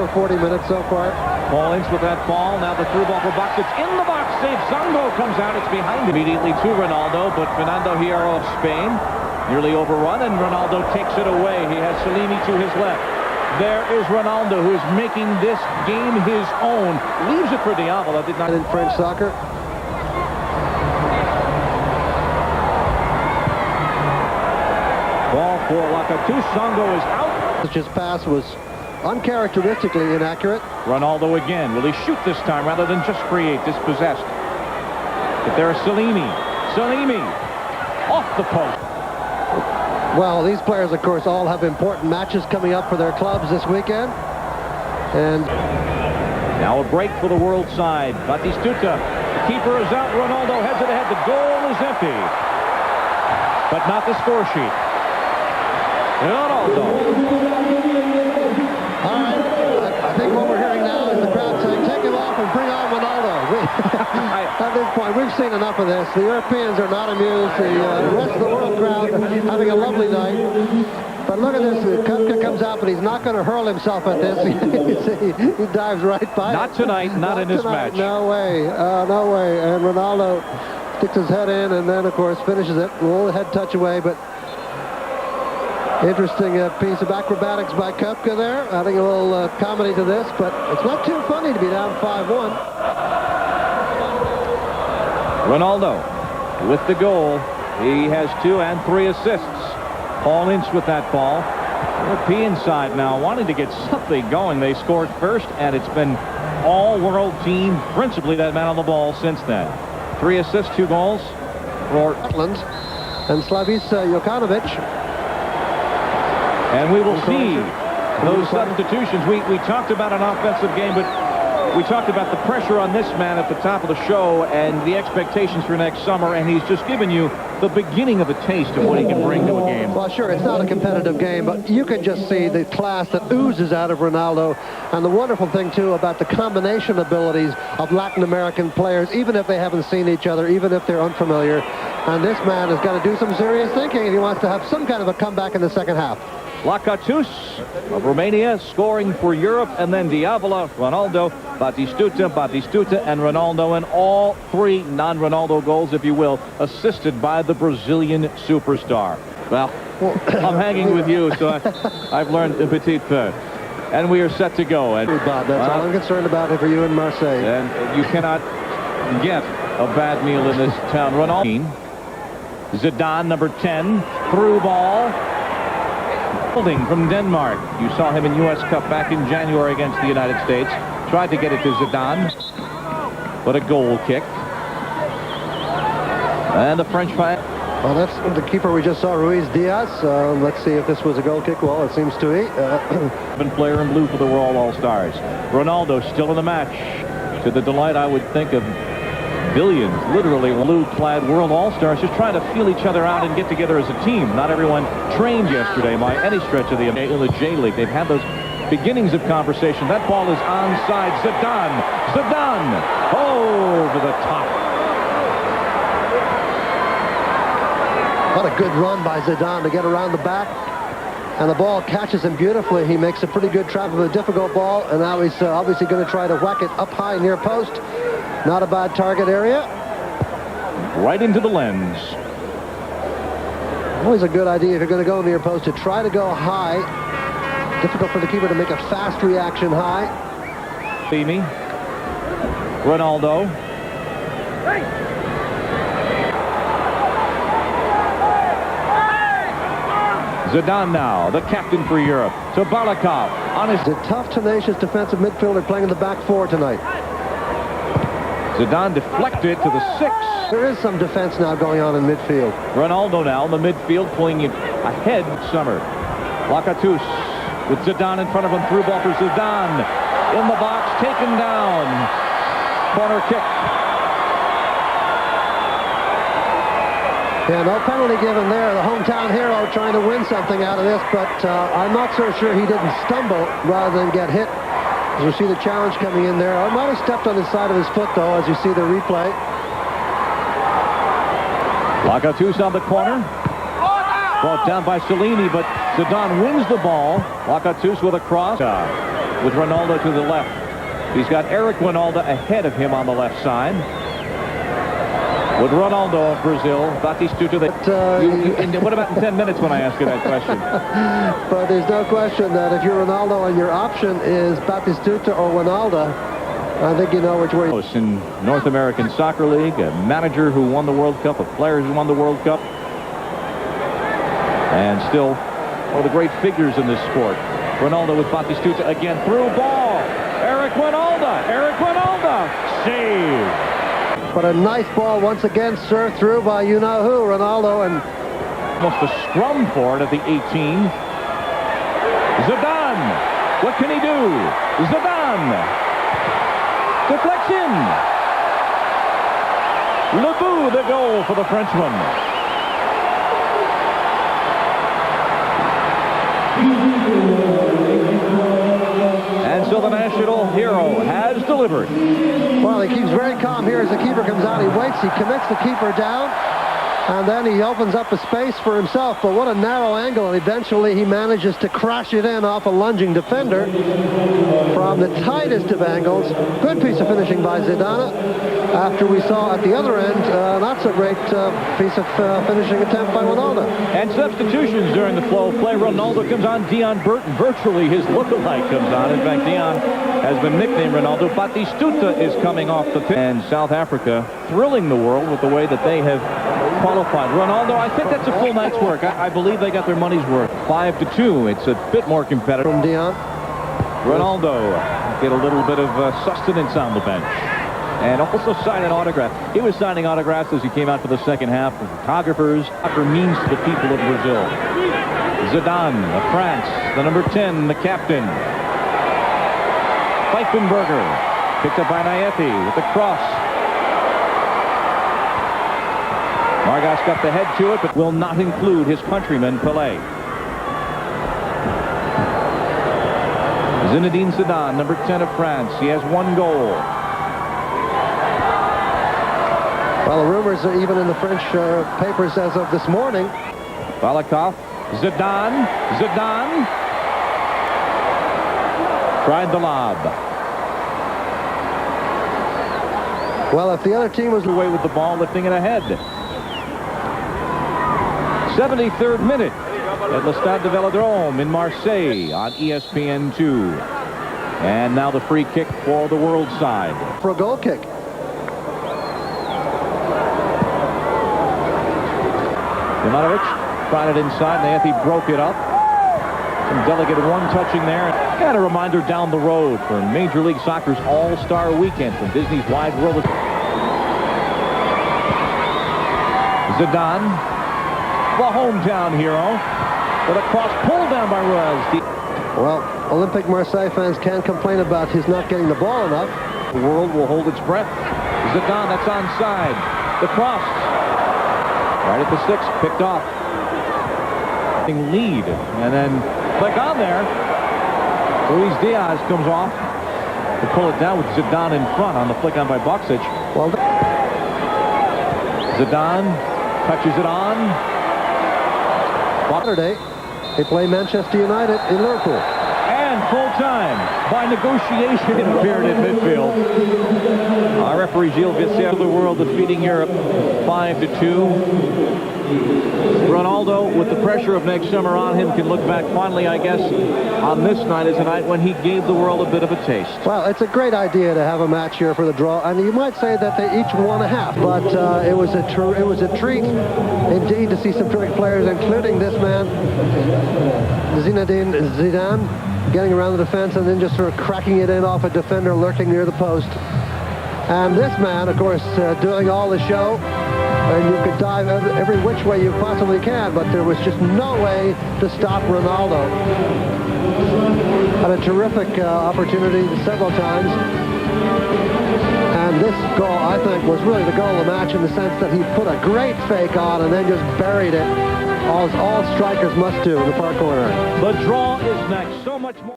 for 40 minutes so far. Paul Ince with that ball. Now the through ball for Box. It's in the box. Save. Zango comes out. It's behind him. Immediately to Ronaldo, but Fernando Hierro of Spain nearly overrun, and Ronaldo takes it away. He has Salini to his left. There is Ronaldo, who is making this game his own. Leaves it for Diavola. Did not in French soccer. Ball for Lakatus. Zango is out. His pass was uncharacteristically inaccurate. Ronaldo again. Will he shoot this time rather than just create, dispossessed? But there's Salini. Salini off the post. Well, these players, of course, all have important matches coming up for their clubs this weekend. And now a break for the world side. Batistuta. The keeper is out. Ronaldo heads it ahead. The goal is empty. But not the score sheet. Ronaldo. All right. I think what we're hearing now is the crowd saying, take him off and bring on Ronaldo. At this point, we've seen enough of this. The Europeans are not amused. The rest of the world crowd having a lovely night. But look at this. Kupka comes out, but he's not going to hurl himself at this. He dives right by Not it. Tonight, not in this tonight. match. No way. No way. And Ronaldo sticks his head in and then, of course, finishes it. A little head touch away, but interesting piece of acrobatics by Kupka there. Adding a little comedy to this, but it's not too funny to be down 5-1. Ronaldo with the goal. He has 2 and 3 assists. Paul Ince with that ball. European side now wanting to get something going. They scored first, and it's been all-world team, principally that man on the ball since then. 3 assists, 2 goals for Scotland and Slavis Jokanovic. And we will see those substitutions. We talked about an offensive game, but we talked about the pressure on this man at the top of the show and the expectations for next summer, and he's just given you the beginning of a taste of what he can bring to a game. Well, sure, it's not a competitive game, but you can just see the class that oozes out of Ronaldo, and the wonderful thing, too, about the combination abilities of Latin American players, even if they haven't seen each other, even if they're unfamiliar. And this man has got to do some serious thinking if he wants to have some kind of a comeback in the second half. Lakatus of Romania scoring for Europe, and then Diavola, Ronaldo, Batistuta, and Ronaldo, and all 3 non-Ronaldo goals, if you will, assisted by the Brazilian superstar. Well, I'm hanging with you, so I've learned a petit peu. And we are set to go. And Bob, that's all I'm concerned about for you in Marseille. And you cannot get a bad meal in this town. Ronaldo. Zidane, number 10, through ball. From Denmark. You saw him in U.S. Cup back in January against the United States. Tried to get it to Zidane, but a goal kick. And the French fight. Well, that's the keeper we just saw, Ruiz Diaz. Let's see if this was a goal kick. Well, it seems to be. Player in blue for the World All-Stars. Ronaldo still in the match. To the delight, I would think, of billions, literally blue-clad World All-Stars just trying to feel each other out and get together as a team. Not everyone trained yesterday by any stretch of the J-League. They've had those beginnings of conversation. That ball is onside. Zidane over the top. What a good run by Zidane to get around the back. And the ball catches him beautifully. He makes a pretty good trap of a difficult ball. And now he's obviously going to try to whack it up high near post. Not a bad target area. Right into the lens. Always a good idea if you're going to go near post to try to go high. Difficult for the keeper to make a fast reaction high. Feeney. Ronaldo. Zidane now, the captain for Europe. To Balikov on his... It's a tough, tenacious defensive midfielder playing in the back 4 tonight. Zidane deflected to the 6. There is some defense now going on in midfield. Ronaldo now in the midfield, pulling it ahead. Summer. Lakatus with Zidane in front of him. Through ball for Zidane. In the box, taken down. Corner kick. Yeah, no penalty given there. The hometown hero trying to win something out of this, but I'm not so sure he didn't stumble rather than get hit. As you see the challenge coming in there. I might have stepped on the side of his foot, though, as you see the replay. Lakatus on the corner. Brought down by Salini, but Zidane wins the ball. Lakatus with a cross. with Ronaldo to the left. He's got Eric Ronaldo ahead of him on the left side. With Ronaldo of Brazil, Batistuta. What about in 10 minutes when I ask you that question? But there's no question that if you're Ronaldo and your option is Batistuta or Ronaldo, I think you know which way. In North American Soccer League, a manager who won the World Cup, a player who won the World Cup, and still one of the great figures in this sport. Ronaldo with Batistuta again, through ball. Eric Ronaldo, save. But a nice ball once again served through by you-know-who, Ronaldo, and almost a scrum for it at the 18. Zidane, what can he do? Zidane, deflection. Le Bout, the goal for the Frenchman. And so the national hero has delivered. Well, he keeps very calm here as the keeper comes out. He waits, he commits the keeper down, and then he opens up a space for himself. But what a narrow angle, and eventually he manages to crash it in off a lunging defender from the tightest of angles. Good piece of finishing by Zidane. After we saw at the other end, not so great piece of finishing attempt by Ronaldo. And substitutions during the flow of play. Ronaldo comes on. Dion Burton, virtually his lookalike, comes on. In fact, Dion has been nicknamed Ronaldo. Batistuta is coming off the pitch. And South Africa thrilling the world with the way that they have qualified. Ronaldo, I think that's a full night's work. I believe they got their money's worth. 5-2. It's a bit more competitive. From Dion. Ronaldo get a little bit of sustenance on the bench. And also sign an autograph. He was signing autographs as he came out for the second half. The photographers. Soccer means to the people of Brazil. Zidane of France, the number 10, the captain. Pfeifenberger, picked up by Naethi with the cross. Margas got the head to it, but will not include his countryman, Pelé. Zinedine Zidane, number 10 of France. He has 1 goal. Well, the rumors are even in the French papers as of this morning. Balakov, Zidane. Tried the lob. Well, if the other team was away with the ball, lifting it ahead. 73rd minute at Le Stade de Vélodrome in Marseille on ESPN2. And now the free kick for the world side. For a goal kick. Jovanovic tried it inside. Naethi broke it up. Some delicate one-touching there. And a reminder down the road for Major League Soccer's All-Star Weekend from Disney's Wide World of... Zidane, the hometown hero, with a cross pulled down by Ruiz. Well, Olympic Marseille fans can't complain about his not getting the ball enough. The world will hold its breath. Zidane, that's onside. The cross. Right at the 6, picked off. Lead, and then click on there. Luis Diaz comes off to pull it down with Zidane in front on the flick on by Boksic. Well, Zidane touches it on. Saturday, they play Manchester United in Liverpool. And full time by negotiation interfered in midfield. Our referee Gilles Vissel, the world defeating Europe 5-2. Ronaldo, with the pressure of next summer on him, can look back finally, I guess, on this night as a night when he gave the world a bit of a taste. Well, it's a great idea to have a match here for the draw, and you might say that they each won a half, but it was a treat indeed to see some terrific players, including this man, Zinedine Zidane, getting around the defense and then just sort of cracking it in off a defender lurking near the post. And this man, of course, doing all the show. And you could dive every which way you possibly can, but there was just no way to stop Ronaldo. Had a terrific opportunity several times. And this goal, I think, was really the goal of the match in the sense that he put a great fake on and then just buried it, as all strikers must do in the far corner. The draw is next. So much more.